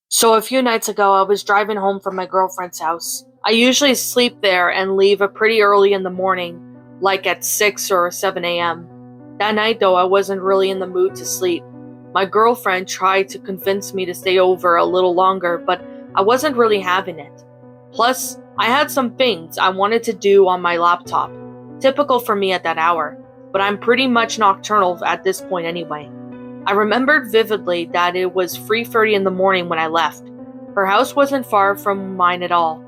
So a few nights ago, I was driving home from my girlfriend's house. I usually sleep there and leave pretty early in the morning, like at 6 or 7 a.m. That night though, I wasn't really in the mood to sleep. My girlfriend tried to convince me to stay over a little longer, but I wasn't really having it. Plus, I had some things I wanted to do on my laptop, typical for me at that hour, but I'm pretty much nocturnal at this point anyway. I remembered vividly that it was 3:30 in the morning when I left. Her house wasn't far from mine at all,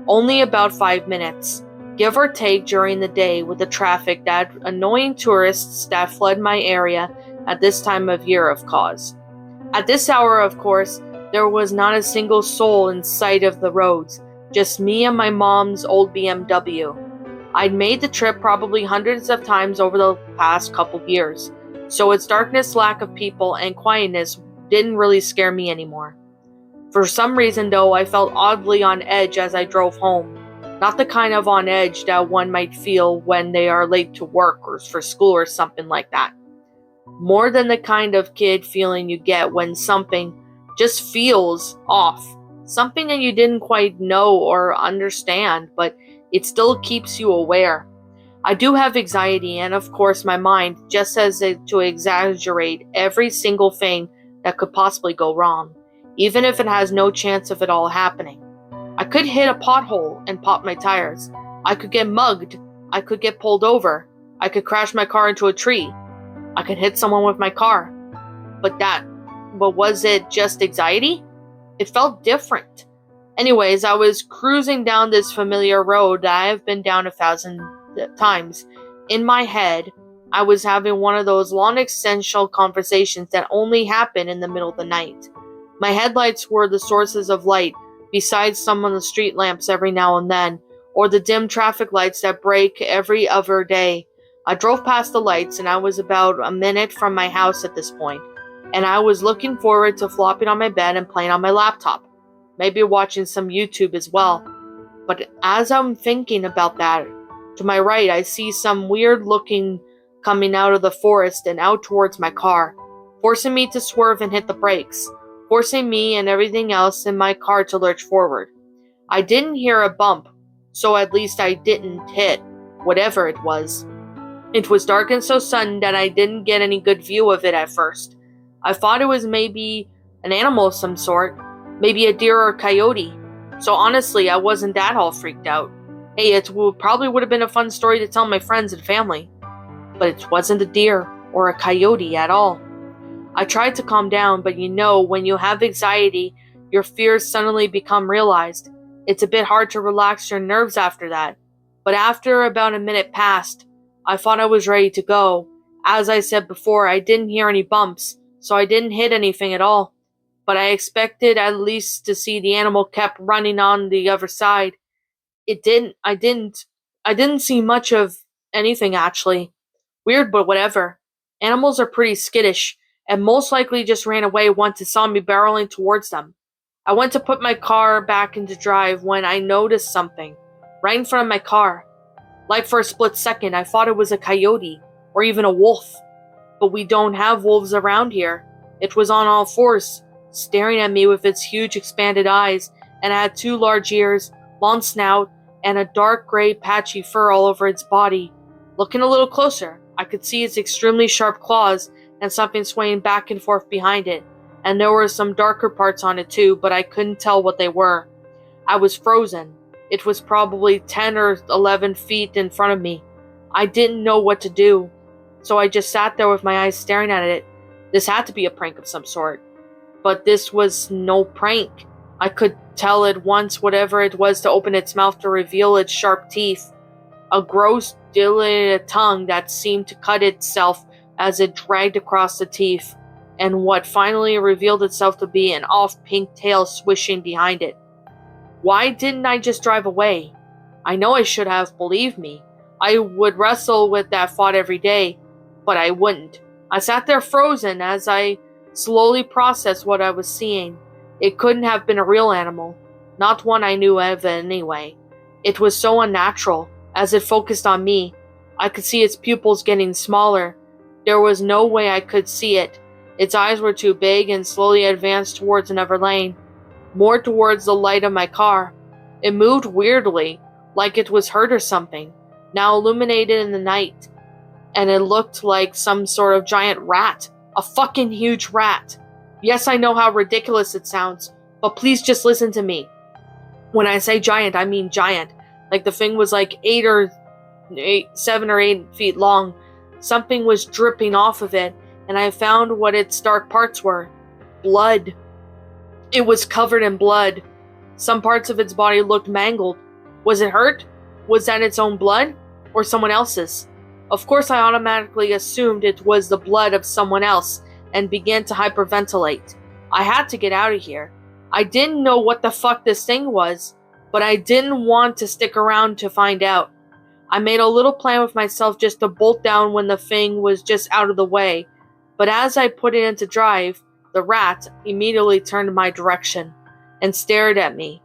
only about 5 minutes, give or take during the day with the traffic that annoying tourists that flood my area at this time of year of cause. At this hour, of course, there was not a single soul in sight of the roads, just me and my mom's old BMW. I'd made the trip probably hundreds of times over the past couple years, so its darkness, lack of people, and quietness didn't really scare me anymore. For some reason though, I felt oddly on edge as I drove home. Not the kind of on edge that one might feel when they are late to work or for school or something like that. More than the kind of kid feeling you get when something just feels off. Something that you didn't quite know or understand, but it still keeps you aware. I do have anxiety, and of course my mind just says it to exaggerate every single thing that could possibly go wrong, even if it has no chance of it all happening. I could hit a pothole and pop my tires. I could get mugged. I could get pulled over. I could crash my car into a tree. I could hit someone with my car. But was it just anxiety? It felt different. Anyways, I was cruising down this familiar road that I have been down 1,000 times. In my head, I was having one of those long existential conversations that only happen in the middle of the night. My headlights were the sources of light, besides some of the street lamps every now and then, or the dim traffic lights that break every other day. I drove past the lights and I was about a minute from my house at this point, and I was looking forward to flopping on my bed and playing on my laptop, maybe watching some YouTube as well. But as I'm thinking about that, to my right I see some weird looking coming out of the forest and out towards my car, forcing me to swerve and hit the brakes, forcing me and everything else in my car to lurch forward. I didn't hear a bump, so at least I didn't hit whatever it was. It was dark and so sudden that I didn't get any good view of it at first. I thought it was maybe an animal of some sort, maybe a deer or a coyote. So honestly, I wasn't that all freaked out. Hey, probably would have been a fun story to tell my friends and family. But it wasn't a deer or a coyote at all. I tried to calm down, but when you have anxiety, your fears suddenly become realized. It's a bit hard to relax your nerves after that. But after about a minute passed, I thought I was ready to go. As I said before, I didn't hear any bumps, so I didn't hit anything at all. But I expected at least to see the animal kept running on the other side. I didn't see much of anything actually. Weird, but whatever. Animals are pretty skittish, and most likely just ran away once it saw me barreling towards them. I went to put my car back into drive when I noticed something right in front of my car. Like for a split second, I thought it was a coyote, or even a wolf. But we don't have wolves around here. It was on all fours, staring at me with its huge expanded eyes, and it had 2 large ears, long snout, and a dark gray patchy fur all over its body. Looking a little closer, I could see its extremely sharp claws and something swaying back and forth behind it, and there were some darker parts on it too, but I couldn't tell what they were. I was frozen. It was probably 10 or 11 feet in front of me. I didn't know what to do, so I just sat there with my eyes staring at it. This had to be a prank of some sort. But this was no prank. I could tell at once whatever it was to open its mouth to reveal its sharp teeth. A gross, dilated tongue that seemed to cut itself as it dragged across the teeth, and what finally revealed itself to be an off-pink tail swishing behind it. Why didn't I just drive away? I know I should have, believed me. I would wrestle with that thought every day, but I wouldn't. I sat there frozen as I slowly processed what I was seeing. It couldn't have been a real animal, not one I knew of anyway. It was so unnatural. As it focused on me, I could see its pupils getting smaller. There was no way I could see it. Its eyes were too big and slowly advanced towards another lane, more towards the light of my car. It moved weirdly, like it was hurt or something, now illuminated in the night, and it looked like some sort of giant rat. A fucking huge rat. Yes, I know how ridiculous it sounds, but please just listen to me. When I say giant, I mean giant. Like the thing was like 7 or 8 feet long. Something was dripping off of it, and I found what its dark parts were. Blood. It was covered in blood. Some parts of its body looked mangled. Was it hurt? Was that its own blood? Or someone else's? Of course, I automatically assumed it was the blood of someone else and began to hyperventilate. I had to get out of here. I didn't know what the fuck this thing was, but I didn't want to stick around to find out. I made a little plan with myself just to bolt down when the thing was just out of the way, but as I put it into drive, the rat immediately turned my direction and stared at me.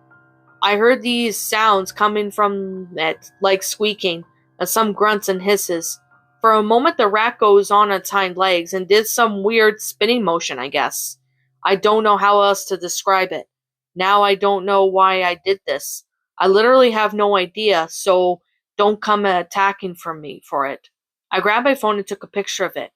I heard these sounds coming from it, like squeaking, and some grunts and hisses. For a moment the rat goes on its hind legs and did some weird spinning motion, I guess. I don't know how else to describe it. Now I don't know why I did this. I literally have no idea, so don't come attacking for me for it. I grabbed my phone and took a picture of it.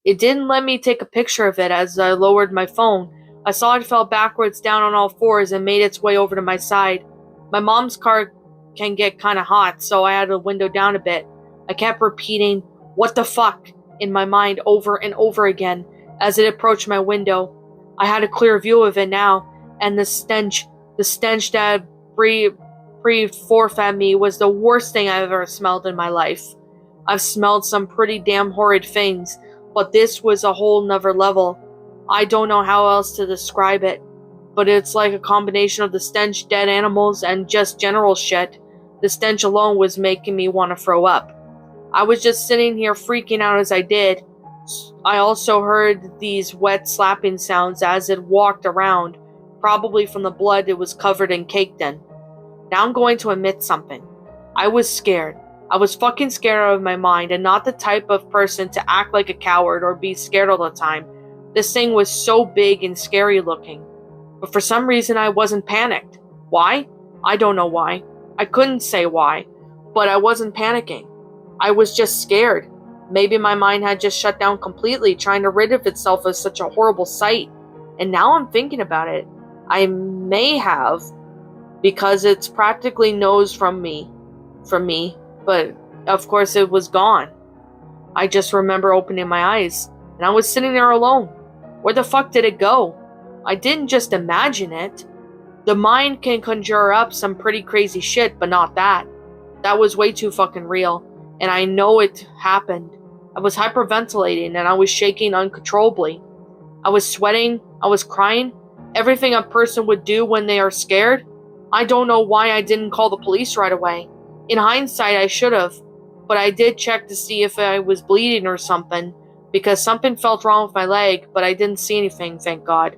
It didn't let me take a picture of it as I lowered my phone. I saw it fell backwards down on all fours and made its way over to my side. My mom's car can get kinda hot, so I had the window down a bit. I kept repeating, "What the fuck?" in my mind over and over again as it approached my window. I had a clear view of it now, and the stench that breathed forth at me was the worst thing I've ever smelled in my life. I've smelled some pretty damn horrid things, but this was a whole nother level. I don't know how else to describe it, but it's like a combination of the stench, dead animals, and just general shit. The stench alone was making me want to throw up. I was just sitting here freaking out as I did. I also heard these wet slapping sounds as it walked around, probably from the blood it was covered and caked in. Now I'm going to admit something. I was scared. I was fucking scared out of my mind, and not the type of person to act like a coward or be scared all the time. This thing was so big and scary looking. But for some reason I wasn't panicked. Why? I don't know why. I couldn't say why. But I wasn't panicking. I was just scared. Maybe my mind had just shut down completely, trying to rid of itself of such a horrible sight. And now I'm thinking about it. I may have, because it's practically knows from me, but of course it was gone. I just remember opening my eyes, and I was sitting there alone. Where the fuck did it go? I didn't just imagine it. The mind can conjure up some pretty crazy shit, but not that. That was way too fucking real, and I know it happened. I was hyperventilating, and I was shaking uncontrollably. I was sweating, I was crying, everything a person would do when they are scared. I don't know why I didn't call the police right away. In hindsight, I should have, but I did check to see if I was bleeding or something, because something felt wrong with my leg, but I didn't see anything, thank God.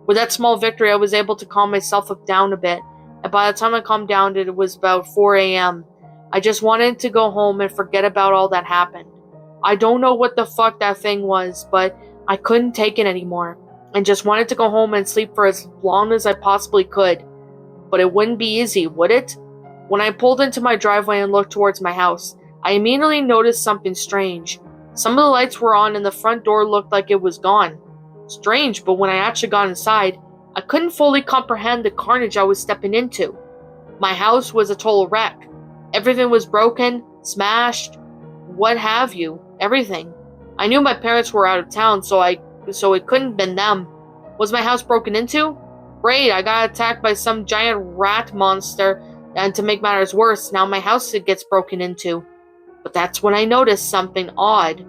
With that small victory, I was able to calm myself down a bit, and by the time I calmed down, it was about 4 a.m. I just wanted to go home and forget about all that happened. I don't know what the fuck that thing was, but I couldn't take it anymore, and just wanted to go home and sleep for as long as I possibly could. But it wouldn't be easy, would it? When I pulled into my driveway and looked towards my house, I immediately noticed something strange. Some of the lights were on and the front door looked like it was gone. Strange, but when I actually got inside, I couldn't fully comprehend the carnage I was stepping into. My house was a total wreck. Everything was broken, smashed, what have you, everything. I knew my parents were out of town, so it couldn't have been them. Was my house broken into? Great, I got attacked by some giant rat monster, and to make matters worse, now my house gets broken into. But that's when I noticed something odd.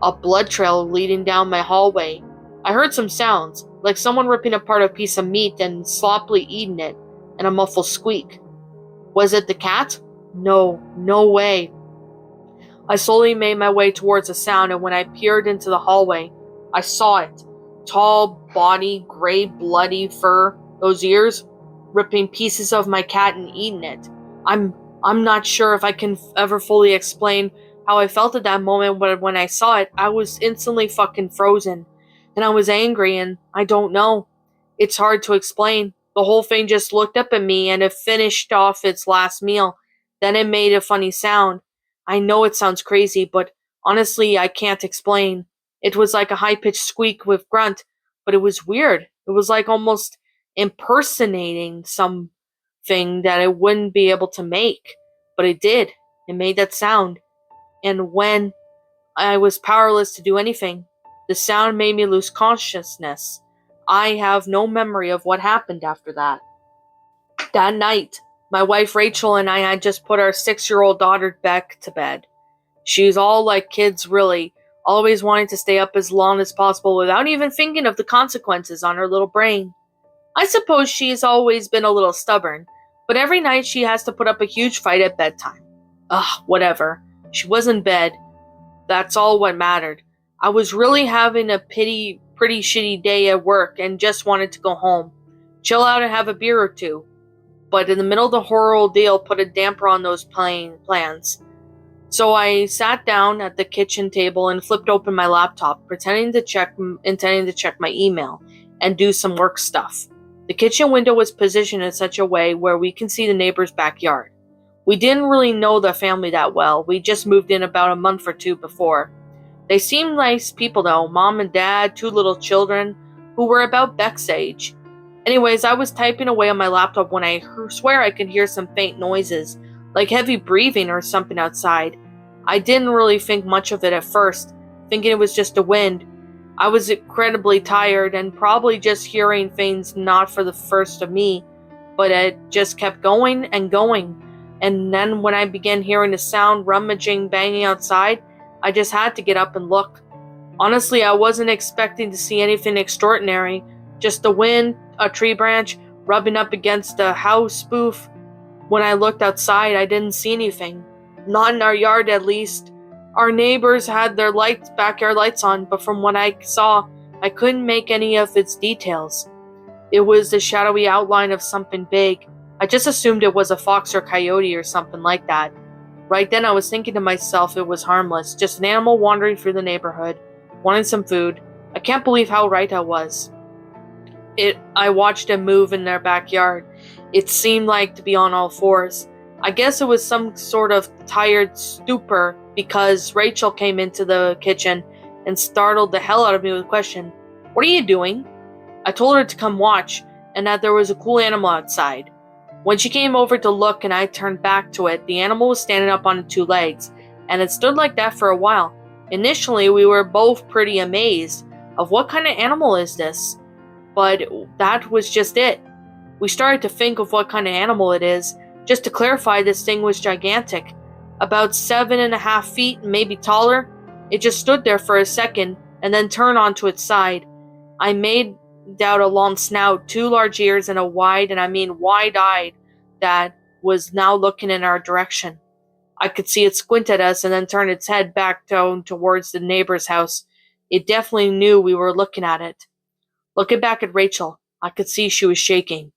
A blood trail leading down my hallway. I heard some sounds, like someone ripping apart a piece of meat and sloppily eating it, and a muffled squeak. Was it the cat? No way. I slowly made my way towards the sound, and when I peered into the hallway, I saw it. Tall body, gray, bloody fur, those ears, ripping pieces of my cat and eating it. I'm I'm not sure if I can ever fully explain how I felt at that moment, but when I saw it, I was instantly fucking frozen. And I was angry, and I don't know. It's hard to explain. The whole thing just looked up at me and it finished off its last meal. Then it made a funny sound. I know it sounds crazy, but honestly, I can't explain. It was like a high pitched squeak with grunt, but it was weird. It was like almost impersonating something that it wouldn't be able to make. But it did. It made that sound. And when I was powerless to do anything, the sound made me lose consciousness. I have no memory of what happened after that. That night, my wife Rachel and I had just put our 6-year-old daughter Beck to bed. She's all like kids, really, always wanting to stay up as long as possible without even thinking of the consequences on her little brain. I suppose she's always been a little stubborn, but every night she has to put up a huge fight at bedtime. Ugh, whatever. She was in bed. That's all what mattered. I was really having a pretty shitty day at work and just wanted to go home, chill out and have a beer or two. But in the middle of the whole ordeal put a damper on those plans. So I sat down at the kitchen table and flipped open my laptop, intending to check my email and do some work stuff. The kitchen window was positioned in such a way where we can see the neighbor's backyard. We didn't really know the family that well. We just moved in about a month or two before. They seemed nice people though, mom and dad, 2 little children, who were about Beck's age. Anyways, I was typing away on my laptop when I swear I could hear some faint noises, like heavy breathing or something outside. I didn't really think much of it at first, thinking it was just the wind. I was incredibly tired and probably just hearing things not for the first of me, but it just kept going and going. And then when I began hearing the sound rummaging, banging outside, I just had to get up and look. Honestly, I wasn't expecting to see anything extraordinary, just the wind, a tree branch, rubbing up against a house roof. When I looked outside, I didn't see anything. Not in our yard, at least. Our neighbors had their backyard lights on, but from what I saw, I couldn't make any of its details. It was the shadowy outline of something big. I just assumed it was a fox or coyote or something like that. Right then I was thinking to myself it was harmless, just an animal wandering through the neighborhood, wanting some food. I can't believe how right I was. I watched it move in their backyard. It seemed like to be on all fours. I guess it was some sort of tired stupor because Rachel came into the kitchen and startled the hell out of me with a question. "What are you doing?" I told her to come watch and that there was a cool animal outside. When she came over to look and I turned back to it, the animal was standing up on 2 legs, and it stood like that for a while. Initially, we were both pretty amazed of what kind of animal is this, but that was just it. We started to think of what kind of animal it is. Just to clarify, this thing was gigantic, about 7.5 feet, maybe taller. It just stood there for a second and then turned onto its side. I made out a long snout, 2 large ears, and a wide-eyed that was now looking in our direction. I could see it squint at us and then turn its head back down towards the neighbor's house. It definitely knew we were looking at it. Looking back at Rachel, I could see she was shaking.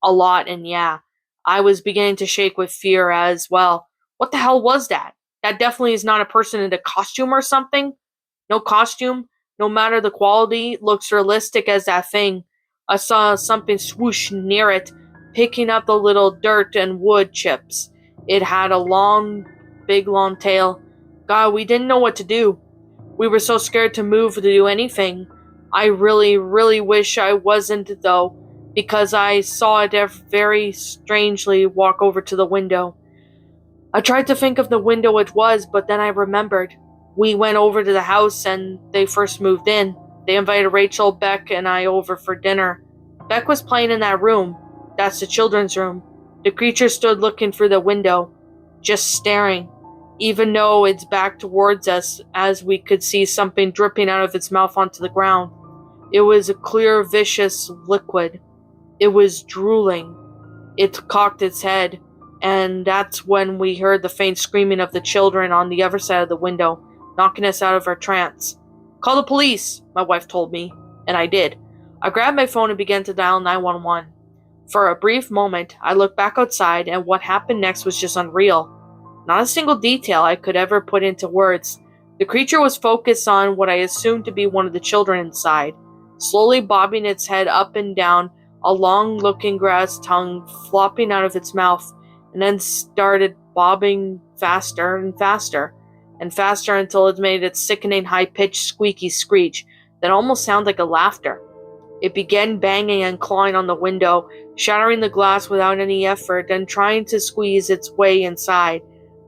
A lot, and yeah, I was beginning to shake with fear as well. What the hell was that? That definitely is not a person in a costume or something. No costume, no matter the quality, looks realistic as that thing. I saw something swoosh near it, picking up the little dirt and wood chips. It had a big long tail. God, we didn't know what to do. We were so scared to move to do anything. I really wish I wasn't, though, because I saw it very strangely walk over to the window. I tried to think of the window it was, but then I remembered. We went over to the house and they first moved in. They invited Rachel, Beck, and I over for dinner. Beck was playing in that room. That's the children's room. The creature stood looking through the window, just staring, even though its back towards us, as we could see something dripping out of its mouth onto the ground. It was a clear, vicious liquid. It was drooling. It cocked its head, and that's when we heard the faint screaming of the children on the other side of the window, knocking us out of our trance. "Call the police," my wife told me, and I did. I grabbed my phone and began to dial 911. For a brief moment, I looked back outside, and what happened next was just unreal. Not a single detail I could ever put into words. The creature was focused on what I assumed to be one of the children inside, slowly bobbing its head up and down, a long-looking grass tongue flopping out of its mouth, and then started bobbing faster and faster, and faster until it made its sickening high-pitched squeaky screech that almost sounded like a laughter. It began banging and clawing on the window, shattering the glass without any effort and trying to squeeze its way inside.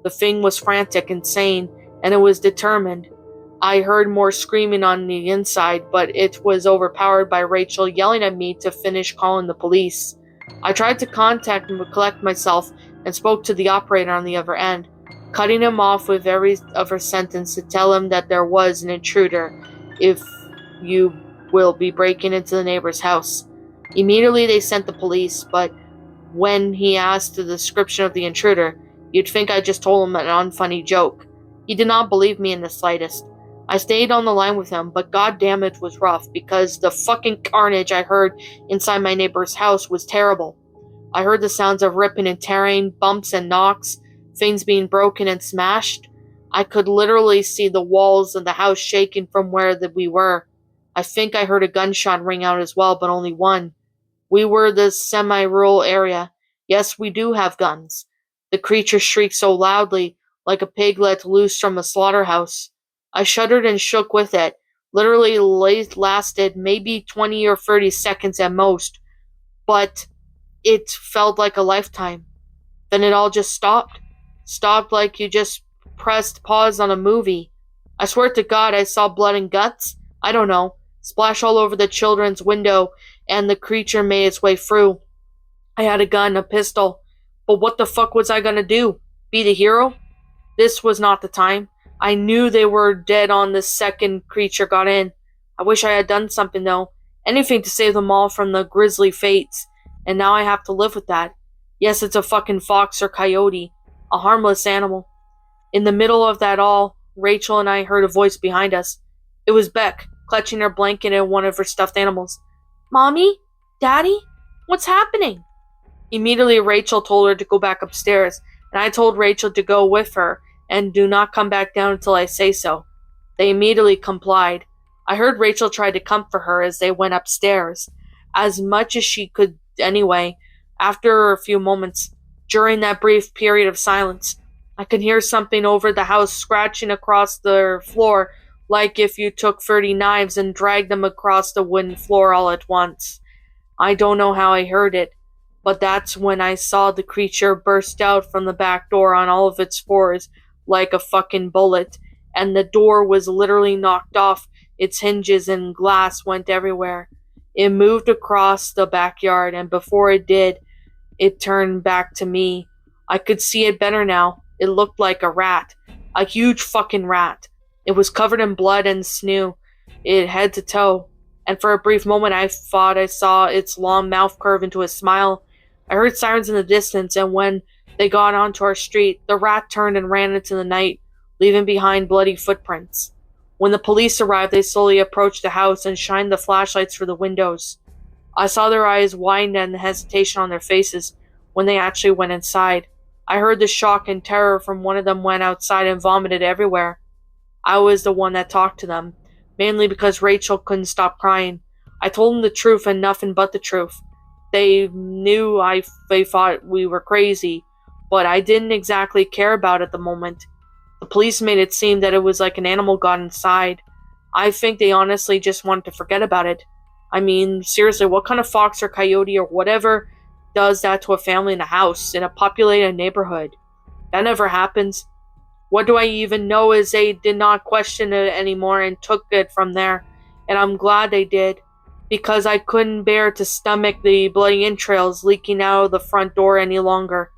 The thing was frantic, insane, and it was determined. I heard more screaming on the inside, but it was overpowered by Rachel yelling at me to finish calling the police. I tried to contact and collect myself and spoke to the operator on the other end, cutting him off with every other sentence to tell him that there was an intruder. If you will be breaking into the neighbor's house. Immediately they sent the police, but when he asked the description of the intruder, you'd think I just told him an unfunny joke. He did not believe me in the slightest. I stayed on the line with him, but goddamn it was rough, because the fucking carnage I heard inside my neighbor's house was terrible. I heard the sounds of ripping and tearing, bumps and knocks, things being broken and smashed. I could literally see the walls of the house shaking from where we were. I think I heard a gunshot ring out as well, but only one. We were the semi-rural area. Yes, we do have guns. The creature shrieked so loudly, like a pig let loose from a slaughterhouse. I shuddered and shook with it. Literally lasted maybe 20 or 30 seconds at most, but it felt like a lifetime. Then it all just stopped. Stopped like you just pressed pause on a movie. I swear to God I saw blood and guts. I don't know. Splash all over the children's window, and the creature made its way through. I had a gun, a pistol, but what the fuck was I gonna do? Be the hero? This was not the time. I knew they were dead on the second creature got in. I wish I had done something though. Anything to save them all from the grisly fates. And now I have to live with that. Yes, it's a fucking fox or coyote. A harmless animal. In the middle of that all, Rachel and I heard a voice behind us. It was Beck, clutching her blanket and one of her stuffed animals. Mommy? Daddy? What's happening? Immediately Rachel told her to go back upstairs, and I told Rachel to go with her and do not come back down until I say so. They immediately complied. I heard Rachel try to comfort her as they went upstairs, as much as she could anyway. After a few moments, during that brief period of silence, I could hear something over the house scratching across the floor, like if you took 30 knives and dragged them across the wooden floor all at once. I don't know how I heard it, but that's when I saw the creature burst out from the back door on all of its fours like a fucking bullet, and the door was literally knocked off its hinges and glass went everywhere. It moved across the backyard, and before it did, it turned back to me. I could see it better now. It looked like a rat. A huge fucking rat. It was covered in blood and snot, head to toe, and for a brief moment I thought I saw its long mouth curve into a smile. I heard sirens in the distance, and when they got onto our street, the rat turned and ran into the night, leaving behind bloody footprints. When the police arrived, they slowly approached the house and shined the flashlights through the windows. I saw their eyes widen and the hesitation on their faces when they actually went inside. I heard the shock and terror from one of them went outside and vomited everywhere. I was the one that talked to them, mainly because Rachel couldn't stop crying. I told them the truth and nothing but the truth. They knew they thought we were crazy, but I didn't exactly care about it at the moment. The police made it seem that it was like an animal got inside. I think they honestly just wanted to forget about it. I mean, seriously, what kind of fox or coyote or whatever does that to a family in a house, in a populated neighborhood? That never happens. What do I even know is they did not question it anymore and took it from there, and I'm glad they did, because I couldn't bear to stomach the bloody entrails leaking out of the front door any longer.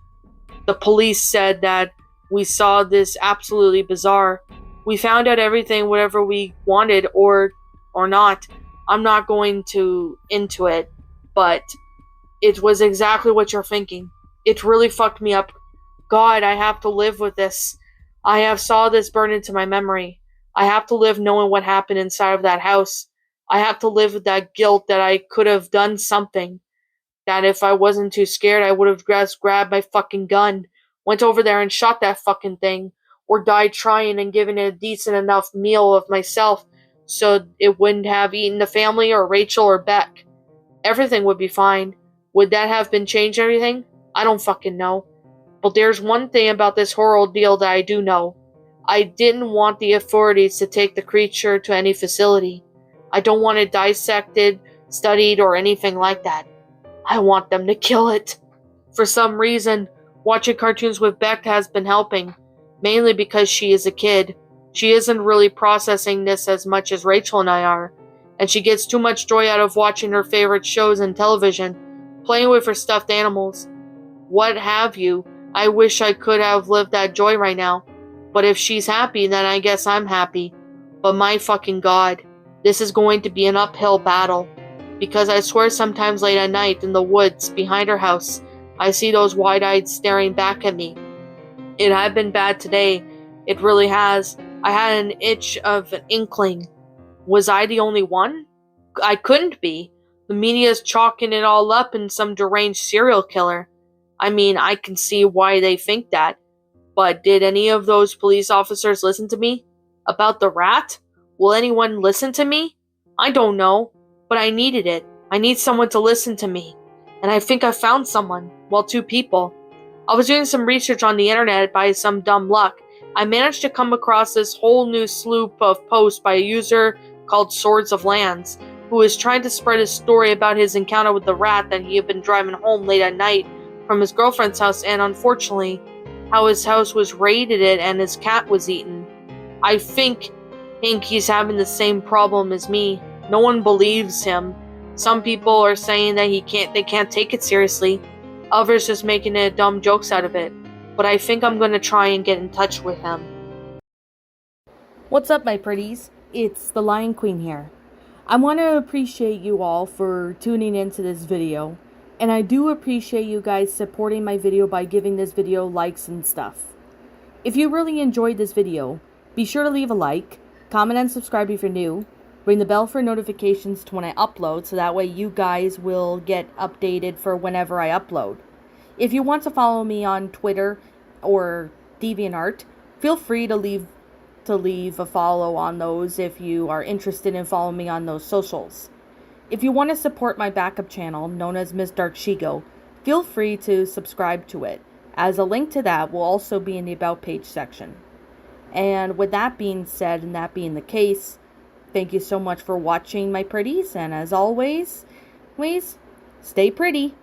The police said that we saw this absolutely bizarre. We found out everything, whatever we wanted or not. I'm not going into it, but it was exactly what you're thinking. It really fucked me up. God, I have to live with this. I have saw this burn into my memory. I have to live knowing what happened inside of that house. I have to live with that guilt that I could have done something. that if I wasn't too scared, I would have just grabbed my fucking gun, went over there and shot that fucking thing, or died trying and given it a decent enough meal of myself so it wouldn't have eaten the family or Rachel or Beck. Everything would be fine. Would that have been changed everything? I don't fucking know. But there's one thing about this whole ordeal that I do know. I didn't want the authorities to take the creature to any facility. I don't want it dissected, studied, or anything like that. I want them to kill it. For some reason, watching cartoons with Beck has been helping, mainly because she is a kid. She isn't really processing this as much as Rachel and I are, and she gets too much joy out of watching her favorite shows and television, playing with her stuffed animals, what have you. I wish I could have lived that joy right now. But if she's happy, then I guess I'm happy. But my fucking god, this is going to be an uphill battle. Because I swear sometimes late at night in the woods behind her house, I see those wide-eyed staring back at me. It had been bad today. It really has. I had an itch of an inkling. Was I the only one? I couldn't be. The media's chalking it all up in some deranged serial killer. I mean, I can see why they think that. But did any of those police officers listen to me? About the rat? Will anyone listen to me? I don't know. But I needed it. I need someone to listen to me. And I think I found someone. Well, two people. I was doing some research on the internet by some dumb luck. I managed to come across this whole new slew of posts by a user called SwordOfLands, who is trying to spread a story about his encounter with the rat that he had been driving home late at night from his girlfriend's house, and unfortunately, how his house was raided and his cat was eaten. I think he's having the same problem as me. No one believes him. Some people are saying that they can't take it seriously. Others just making dumb jokes out of it. But I think I'm gonna try and get in touch with him. What's up, my pretties? It's the Lion Queen here. I want to appreciate you all for tuning into this video. And I do appreciate you guys supporting my video by giving this video likes and stuff. If you really enjoyed this video, be sure to leave a like, comment and subscribe if you're new, ring the bell for notifications to when I upload so that way you guys will get updated for whenever I upload. If you want to follow me on Twitter or DeviantArt, feel free to leave a follow on those if you are interested in following me on those socials. If you want to support my backup channel, known as Miss Dark Shigo, feel free to subscribe to it, as a link to that will also be in the About page section. And with that being said, and that being the case, thank you so much for watching, my pretties, and as always, please stay pretty.